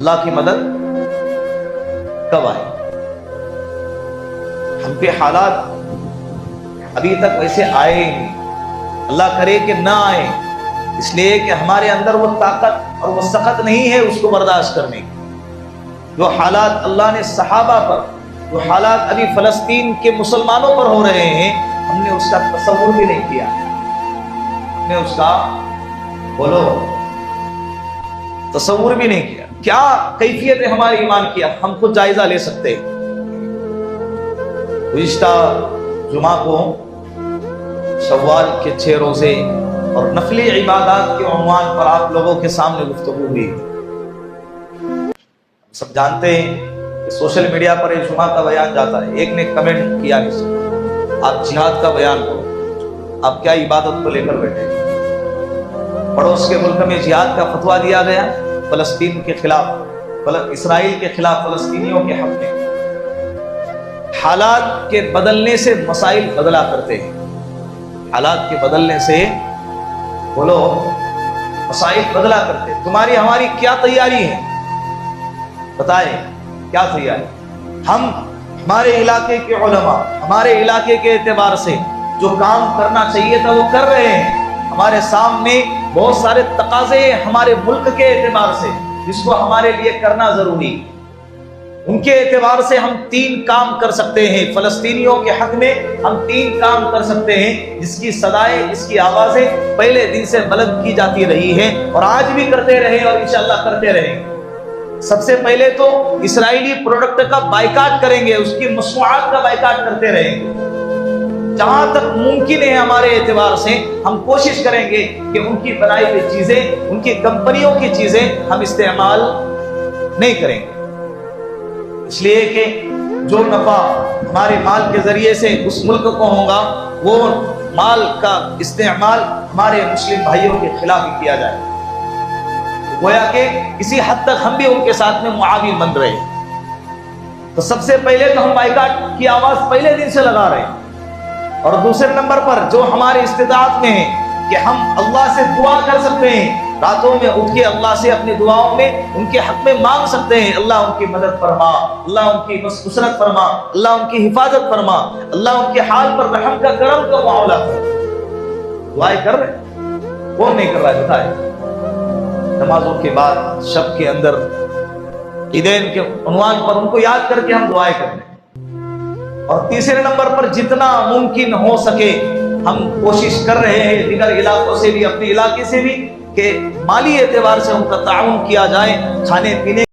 اللہ کی مدد کب آئے؟ ہم پہ حالات ابھی تک ویسے آئے ہی نہیں، اللہ کرے کہ نہ آئے، اس لیے کہ ہمارے اندر وہ طاقت اور وہ سخت نہیں ہے اس کو برداشت کرنے کی۔ جو حالات اللہ نے صحابہ پر، جو حالات ابھی فلسطین کے مسلمانوں پر ہو رہے ہیں، ہم نے اس کا تصور بھی نہیں کیا، ہم نے اس کا تصور بھی نہیں کیا۔ کیا کیفیت ہے ہمارے ایمان کی، ہم خود جائزہ لے سکتے ہیں۔ گزشتہ جمعہ کو شوال کے 6 روزے اور نفلی عبادات کے عنوان پر آپ لوگوں کے سامنے گفتگو ہوئی۔ سب جانتے ہیں کہ سوشل میڈیا پر ایک جمعہ کا بیان جاتا ہے، ایک نے کمنٹ کیا کہ آپ جہاد کا بیان کرو، آپ کیا عبادت کو لے کر بیٹھے؟ پڑوس کے ملک میں جہاد کا فتویٰ دیا گیا فلسطین کے خلاف، اسرائیل کے خلاف، فلسطینیوں کے حق میں۔ حالات کے بدلنے سے مسائل بدلا کرتے ہیں، حالات کے بدلنے سے مسائل بدلا کرتے ہیں۔ تمہاری ہماری کیا تیاری ہے؟ بتائیں کیا تیاری؟ ہم ہمارے علاقے کے علماء ہمارے علاقے کے اعتبار سے جو کام کرنا چاہیے تھا وہ کر رہے ہیں۔ ہمارے سامنے بہت سارے تقاضے ہیں ہمارے ملک کے اعتبار سے جس کو ہمارے لیے کرنا ضروری، ان کے اعتبار سے ہم 3 کام کر سکتے ہیں۔ فلسطینیوں کے حق میں ہم 3 کام کر سکتے ہیں جس کی صدائیں، جس کی آوازیں پہلے دن سے بلند کی جاتی رہی ہیں اور آج بھی کرتے رہے اور انشاءاللہ کرتے رہیں گے۔ سب سے پہلے تو اسرائیلی پروڈکٹ کا بائیکاٹ کریں گے، اس کی مصنوعات کا بائیکاٹ کرتے رہیں گے۔ جہاں تک ممکن ہے ہمارے اعتبار سے ہم کوشش کریں گے کہ ان کی بنائی ہوئی چیزیں، ان کی کمپنیوں کی چیزیں ہم استعمال نہیں کریں گے، اس لیے کہ جو نفع ہمارے مال کے ذریعے سے اس ملک کو ہوگا وہ مال کا استعمال ہمارے مسلم بھائیوں کے خلاف ہی کیا جائے، گویا کہ کسی حد تک ہم بھی ان کے ساتھ میں معاون بن رہے ہیں۔ تو سب سے پہلے تو ہم بائیکاٹ کی آواز پہلے دن سے لگا رہے ہیں، اور دوسرے نمبر پر جو ہمارے استطاعت میں ہے کہ ہم اللہ سے دعا کر سکتے ہیں، راتوں میں اٹھ کے اللہ سے اپنی دعاؤں میں ان کے حق میں مانگ سکتے ہیں، اللہ ان کی مدد فرما، اللہ ان کی نصرت فرما، اللہ ان کی حفاظت فرما، اللہ ان کے حال پر رحم کا کرم کا معاملہ فرما۔ دعائیں کر رہے، کون نہیں کر رہا ہے؟ بتائیں۔ نمازوں کے بعد شب کے اندر عیدین کے عنوان پر ان کو یاد کر کے ہم دعائیں کریں، اور تیسرے نمبر پر جتنا ممکن ہو سکے ہم کوشش کر رہے ہیں دیگر علاقوں سے بھی، اپنے علاقے سے بھی، کہ مالی اعتبار سے ان کا تعاون کیا جائے، کھانے پینے